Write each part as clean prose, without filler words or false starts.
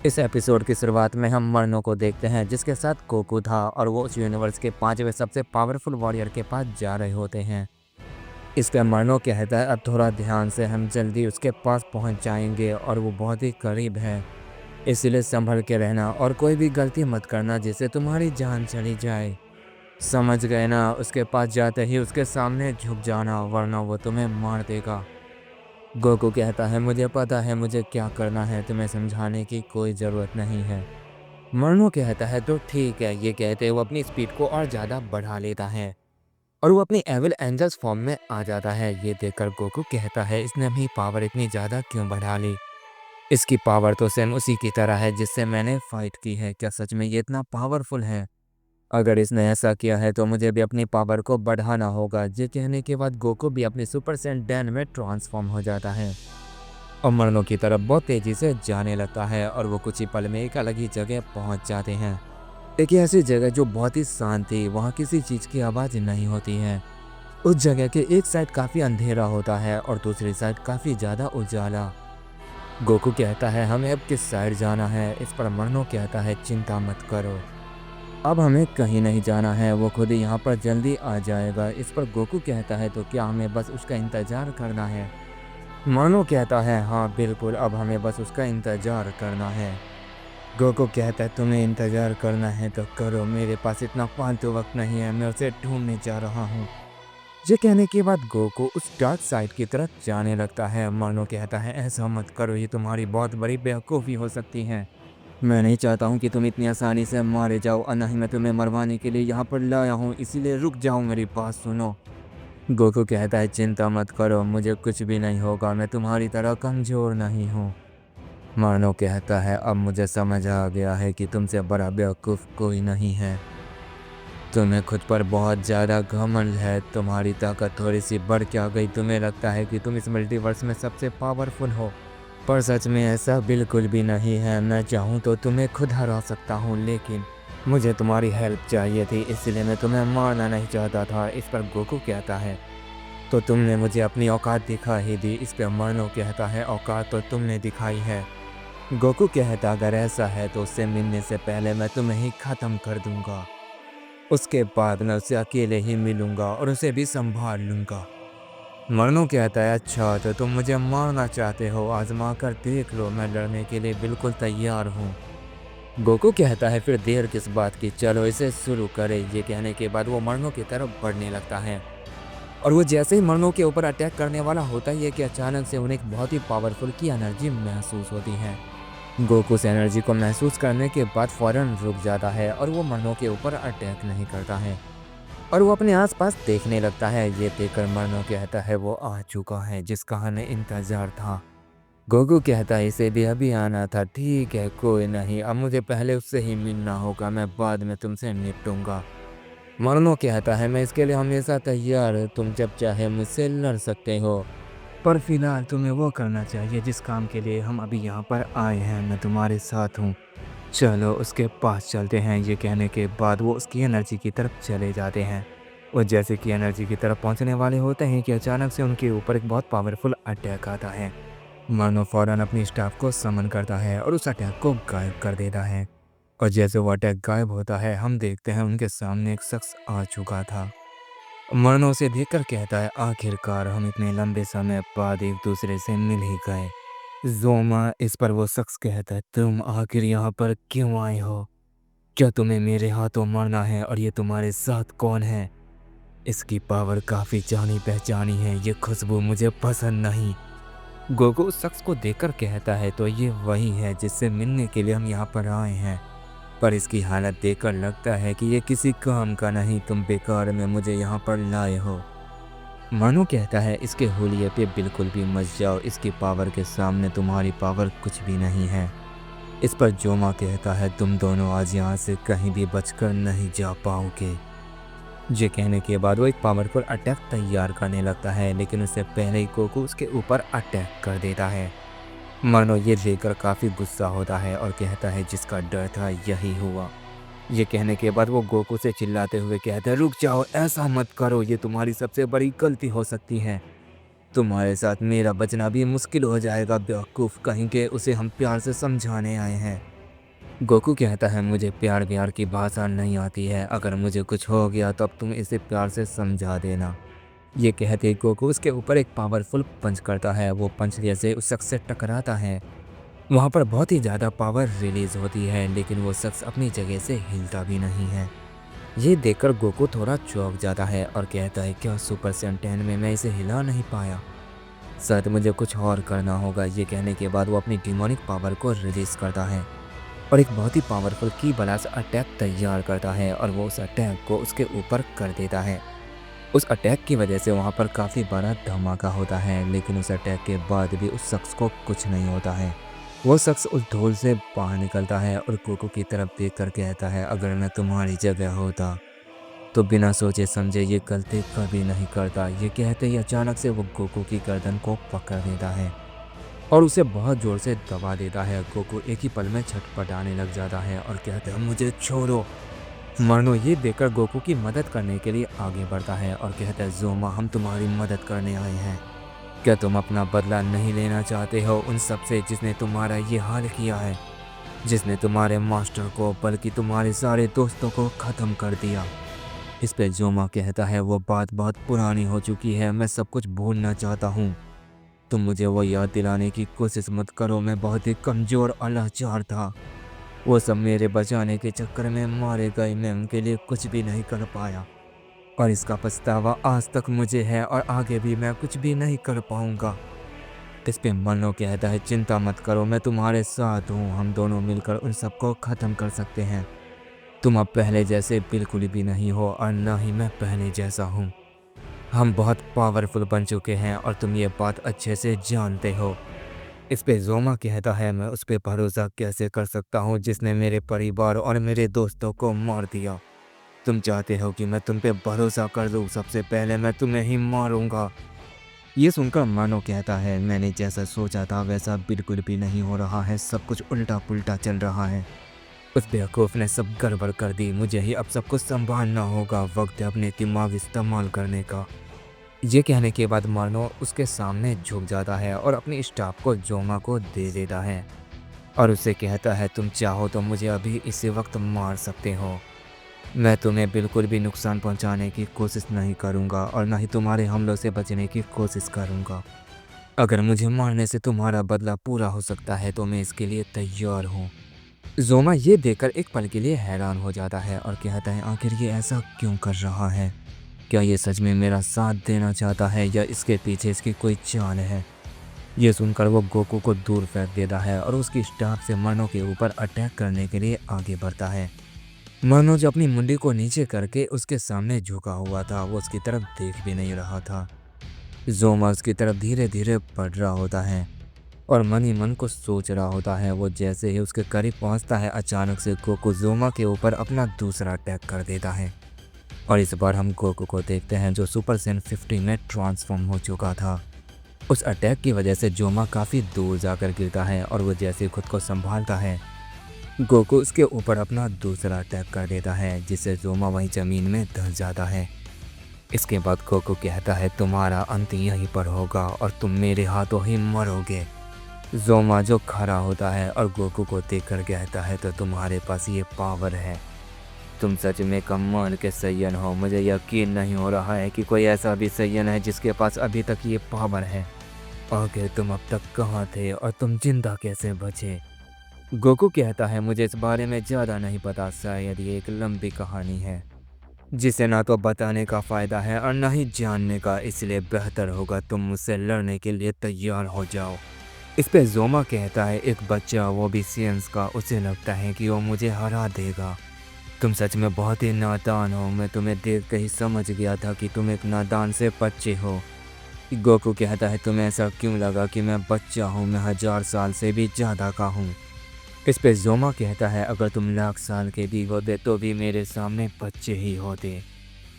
इस एपिसोड की शुरुआत में हम मर्नो को देखते हैं जिसके साथ गोकू था और वो उस यूनिवर्स के 5वें सबसे पावरफुल वॉरियर के पास जा रहे होते हैं। इस पे मर्नो कहता है अब थोड़ा ध्यान से, हम जल्दी उसके पास पहुंच जाएंगे और वो बहुत ही करीब है। इसलिए संभल के रहना और कोई भी गलती मत करना जिससे तुम्हारी जान चली जाए। समझ गए ना? उसके पास जाते ही उसके सामने झुक जाना वरना वो तुम्हें मार देगा। गोकू कहता है मुझे पता है मुझे क्या करना है, तुम्हें समझाने की कोई ज़रूरत नहीं है। मर्नो कहता है तो ठीक है। ये कहते वो अपनी स्पीड को और ज़्यादा बढ़ा लेता है और वो अपनी एविल एंजल्स फॉर्म में आ जाता है। ये देखकर गोकू कहता है इसने अपनी पावर इतनी ज़्यादा क्यों बढ़ा ली? इसकी पावर तो सेम उसी की तरह है जिससे मैंने फाइट की है। क्या सच में ये इतना पावरफुल है? अगर इसने ऐसा किया है तो मुझे भी अपनी पावर को बढ़ाना होगा। ये कहने के बाद गोकू भी अपनी सुपर सैयन में ट्रांसफॉर्म हो जाता है और मर्नो की तरफ बहुत तेज़ी से जाने लगता है और वो कुछ ही पल में एक अलग ही जगह पहुंच जाते हैं। एक ऐसी जगह जो बहुत ही शांत थी, वहाँ किसी चीज़ की आवाज़ नहीं होती है। उस जगह के एक साइड काफ़ी अंधेरा होता है और दूसरी साइड काफ़ी ज़्यादा उजाला। गोकू कहता है हमें अब किस साइड जाना है? इस पर मर्नो कहता है चिंता मत करो, अब हमें कहीं नहीं जाना है, वो खुद ही यहाँ पर जल्दी आ जाएगा। इस पर गोकू कहता है तो क्या हमें बस उसका इंतज़ार करना है? मर्नो कहता है हाँ बिल्कुल, अब हमें बस उसका इंतज़ार करना है। गोकू कहता है तुम्हें इंतज़ार करना है तो करो, मेरे पास इतना फालतू वक्त नहीं है, मैं उसे ढूंढने जा रहा हूँ। ये कहने के बाद गोकू उस डार्क साइड की तरफ जाने लगता है। मर्नो कहता है ऐसा मत करो, ये तुम्हारी बहुत बड़ी बेवकूफ़ी हो सकती है। मैं नहीं चाहता हूँ कि तुम इतनी आसानी से मारे जाओ और ना ही मैं तुम्हें मरवाने के लिए यहाँ पर लाया हूँ, इसीलिए रुक जाओ, मेरी बात सुनो। गोकू कहता है चिंता मत करो, मुझे कुछ भी नहीं होगा, मैं तुम्हारी तरह कमज़ोर नहीं हूँ। मानो कहता है अब मुझे समझ आ गया है कि तुमसे बड़ा बेवकूफ़ कोई नहीं है। तुम्हें खुद पर बहुत ज़्यादा घमंड है, तुम्हारी ताकत थोड़ी सी बढ़ क्या गई, तुम्हें लगता है कि तुम इस मल्टीवर्स में सबसे पावरफुल हो, पर सच में ऐसा बिल्कुल भी नहीं है। मैं चाहूँ तो तुम्हें खुद हरा सकता हूँ, लेकिन मुझे तुम्हारी हेल्प चाहिए थी, इसलिए मैं तुम्हें मारना नहीं चाहता था। इस पर गोकू कहता है तो तुमने मुझे अपनी औकात दिखा ही दी। इस पर मर्नो कहता है औकात तो तुमने दिखाई है। गोकू कहता अगर ऐसा है तो उससे मिलने से पहले मैं तुम्हें ही ख़त्म कर दूंगा, उसके बाद मैं उससे अकेले ही मिलूंगा और उसे भी संभाल लूंगा। मर्नो कहता है अच्छा तो तुम मुझे मारना चाहते हो, आजमा कर देख लो, मैं लड़ने के लिए बिल्कुल तैयार हूँ। गोकू कहता है फिर देर किस बात की, चलो इसे शुरू करें। ये कहने के बाद वो मर्नो की तरफ बढ़ने लगता है और वो जैसे ही मर्नो के ऊपर अटैक करने वाला होता है कि अचानक से उन्हें एक बहुत ही पावरफुल की एनर्जी महसूस होती है। गोकू उस एनर्जी को महसूस करने के बाद फौरन रुक जाता है और वो मर्नो के ऊपर अटैक नहीं करता है और वो अपने आसपास देखने लगता है। ये देखकर मर्नो कहता है वो आ चुका है जिसका हमें इंतजार था। गोकू कहता है इसे भी अभी आना था, ठीक है कोई नहीं, अब मुझे पहले उससे ही मिलना होगा, मैं बाद में तुमसे निपटूंगा। मर्नो कहता है मैं इसके लिए हमेशा तैयार हूँ, तुम जब चाहे मुझसे लड़ सकते हो, पर फिलहाल तुम्हें वो करना चाहिए जिस काम के लिए हम अभी यहाँ पर आए हैं, मैं तुम्हारे साथ हूँ, चलो उसके पास चलते हैं। ये कहने के बाद वो उसकी एनर्जी की तरफ चले जाते हैं और जैसे कि एनर्जी की तरफ पहुंचने वाले होते हैं कि अचानक से उनके ऊपर एक बहुत पावरफुल अटैक आता है। मानो फौरन अपनी स्टाफ को समन करता है और उस अटैक को गायब कर देता है और जैसे वो अटैक गायब होता है हम देखते हैं उनके सामने एक शख्स आ चुका था। मानो उसे देखकर कहता है आखिरकार हम इतने लंबे समय बाद एक दूसरे से मिल ही गए। जोमा, इस पर वो शख्स कहता है तुम आखिर यहाँ पर क्यों आए हो? क्या तुम्हें मेरे हाथों मरना है? और ये तुम्हारे साथ कौन है? इसकी पावर काफ़ी जानी पहचानी है, ये खुशबू मुझे पसंद नहीं। गोगो उस शख्स को देखकर कहता है तो ये वही है जिससे मिलने के लिए हम यहाँ पर आए हैं, पर इसकी हालत देखकर लगता है कि ये किसी काम का नहीं, तुम बेकार में मुझे यहाँ पर लाए हो। मानो कहता है इसके हुलिये पे बिल्कुल भी मत जाओ, इसकी पावर के सामने तुम्हारी पावर कुछ भी नहीं है। इस पर जोमा कहता है तुम दोनों आज यहाँ से कहीं भी बचकर नहीं जा पाओगे। ये कहने के बाद वो एक पावरफुल अटैक तैयार करने लगता है, लेकिन उससे पहले ही गोकू उसके ऊपर अटैक कर देता है। मानो ये देखकर काफ़ी गुस्सा होता है और कहता है जिसका डर था यही हुआ। ये कहने के बाद वो गोकू से चिल्लाते हुए कहता है रुक जाओ, ऐसा मत करो, ये तुम्हारी सबसे बड़ी गलती हो सकती है। तुम्हारे साथ मेरा बचना भी मुश्किल हो जाएगा बेवकूफ़ कहीं के, उसे हम प्यार से समझाने आए हैं। गोकू कहता है मुझे प्यार व्यार की भाषा नहीं आती है, अगर मुझे कुछ हो गया तो अब तुम इसे प्यार से समझा देना। ये कहते ही गोकू उसके ऊपर एक पावरफुल पंच करता है। वो पंच जैसे उस शख्स से टकराता है, वहाँ पर बहुत ही ज़्यादा पावर रिलीज होती है, लेकिन वो शख्स अपनी जगह से हिलता भी नहीं है। ये देखकर गोकू थोड़ा चौंक जाता है और कहता है क्या सुपर सैयन 10 में मैं इसे हिला नहीं पाया, शायद मुझे कुछ और करना होगा। ये कहने के बाद वो अपनी डिमोनिक पावर को रिलीज करता है और एक बहुत ही पावरफुल की ब्लास्ट अटैक तैयार करता है और वो उस अटैक को उसके ऊपर कर देता है। उस अटैक की वजह से वहाँ पर काफ़ी बड़ा धमाका होता है, लेकिन उस अटैक के बाद भी उस शख्स को कुछ नहीं होता है। वो शख्स उस धूल से बाहर निकलता है और गोकू की तरफ देख कर कहता है अगर मैं तुम्हारी जगह होता तो बिना सोचे समझे ये गलती कभी नहीं करता। ये कहते ही अचानक से वो गोकू की गर्दन को पकड़ लेता है और उसे बहुत ज़ोर से दबा देता है। गोकू एक ही पल में छटपटाने लग जाता है और कहता है मुझे छोड़ो। मरनो ये देखकर गोकू की मदद करने के लिए आगे बढ़ता है और कहता है ज़ोमा हम तुम्हारी मदद करने आए हैं। क्या तुम अपना बदला नहीं लेना चाहते हो उन सब से जिसने तुम्हारा ये हाल किया है, जिसने तुम्हारे मास्टर को बल्कि तुम्हारे सारे दोस्तों को ख़त्म कर दिया। इस पे ज़ोमा कहता है वो बात बहुत पुरानी हो चुकी है, मैं सब कुछ भूलना चाहता हूँ। तुम मुझे वो याद दिलाने की कोशिश मत करो, मैं बहुत ही कमज़ोर और लाचार था। वो सब मेरे बचाने के चक्कर में मारे गए, मैं उनके लिए कुछ भी नहीं कर पाया और इसका पछतावा आज तक मुझे है और आगे भी मैं कुछ भी नहीं कर पाऊंगा। इस पे मनो कहता है चिंता मत करो, मैं तुम्हारे साथ हूँ, हम दोनों मिलकर उन सबको ख़त्म कर सकते हैं। तुम अब पहले जैसे बिल्कुल भी नहीं हो और ना ही मैं पहले जैसा हूँ। हम बहुत पावरफुल बन चुके हैं और तुम ये बात अच्छे से जानते हो। इस पे ज़ोमा कहता है मैं उस पे भरोसा कैसे कर सकता हूँ जिसने मेरे परिवार और मेरे दोस्तों को मार दिया। तुम चाहते हो कि मैं तुम पे भरोसा कर दूँ, सबसे पहले मैं तुम्हें ही मारूंगा। ये सुनकर मानो कहता है मैंने जैसा सोचा था वैसा बिल्कुल भी नहीं हो रहा है, सब कुछ उल्टा पुल्टा चल रहा है। उस बेवकूफ़ ने सब गड़बड़ कर दी, मुझे ही अब सब कुछ संभालना होगा, वक्त है अपने दिमाग इस्तेमाल करने का। ये कहने के बाद मानो उसके सामने झुक जाता है और अपनी स्टाफ को ज़ोमा को दे देता है और उससे कहता है तुम चाहो तो मुझे अभी इसी वक्त मार सकते हो, मैं तुम्हें बिल्कुल भी नुकसान पहुंचाने की कोशिश नहीं करूंगा और ना ही तुम्हारे हमलों से बचने की कोशिश करूंगा। अगर मुझे मारने से तुम्हारा बदला पूरा हो सकता है तो मैं इसके लिए तैयार हूँ। ज़ोमा ये देखकर एक पल के लिए हैरान हो जाता है और कहता है आखिर ये ऐसा क्यों कर रहा है, क्या ये सच में मेरा साथ देना चाहता है या इसके पीछे इसकी कोई चाल है। ये सुनकर वो गोकू को दूर फेंक देता है और उसकी स्टाफ से मनो के ऊपर अटैक करने के लिए आगे बढ़ता है। मनो जो अपनी मुंडी को नीचे करके उसके सामने झुका हुआ था, वो उसकी तरफ देख भी नहीं रहा था। ज़ोमा उसकी तरफ धीरे धीरे बढ़ रहा होता है और मन ही मन को सोच रहा होता है। वो जैसे ही उसके करीब पहुंचता है अचानक से गोकू ज़ोमा के ऊपर अपना दूसरा अटैक कर देता है और इस बार हम गोकू को देखते हैं जो सुपर सैयन 50 में ट्रांसफॉर्म हो चुका था। उस अटैक की वजह से ज़ोमा काफ़ी दूर जाकर गिरता है और वो जैसे खुद को संभालता है गोकू उसके ऊपर अपना दूसरा अटैक कर देता है जिससे ज़ोमा वहीं ज़मीन में धंस जाता है। इसके बाद गोकू कहता है तुम्हारा अंत यहीं पर होगा और तुम मेरे हाथों ही मरोगे। ज़ोमा जो खड़ा होता है और गोकू को देखकर कहता है तो तुम्हारे पास ये पावर है, तुम सच में कमाल के सैयन हो, मुझे यकीन नहीं हो रहा है कि कोई ऐसा भी सैयन है जिसके पास अभी तक ये पावर है। आखिर तुम अब तक कहाँ थे और तुम जिंदा कैसे बचे। गोकू कहता है मुझे इस बारे में ज़्यादा नहीं पता, शायद ये एक लंबी कहानी है जिसे ना तो बताने का फ़ायदा है और ना ही जानने का, इसलिए बेहतर होगा तुम मुझसे लड़ने के लिए तैयार हो जाओ। इस पे ज़ोमा कहता है एक बच्चा वो भी साइंस का, उसे लगता है कि वो मुझे हरा देगा। तुम सच में बहुत ही नादान हो, मैं तुम्हें देख कर ही समझ गया था कि तुम एक नादान से बच्चे हो। गोकू कहता है तुम्हें ऐसा क्यों लगा कि मैं बच्चा हूँ, मैं 1000 साल से भी ज़्यादा का हूँ। इस पे ज़ोमा कहता है अगर तुम लाख साल के भी होते तो भी मेरे सामने बच्चे ही होते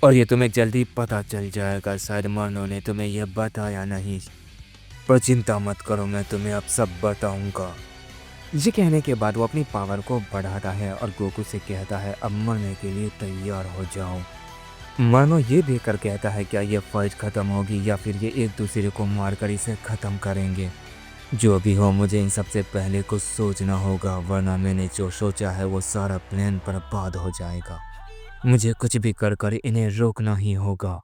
और ये तुम्हें जल्दी पता चल जाएगा, शायद मनो ने तुम्हें यह बताया नहीं, पर चिंता मत करो मैं तुम्हें अब सब बताऊंगा। ये कहने के बाद वो अपनी पावर को बढ़ाता है और गोकू से कहता है अब मरने के लिए तैयार हो जाओ। मर्नो ये देखकर कहता है क्या ये फाइट ख़त्म होगी या फिर ये एक दूसरे को मारकर इसे ख़त्म करेंगे। जो भी हो मुझे इन सबसे पहले कुछ सोचना होगा, वरना मैंने जो सोचा है वो सारा प्लान बर्बाद हो जाएगा। मुझे कुछ भी कर कर इन्हें रोकना ही होगा।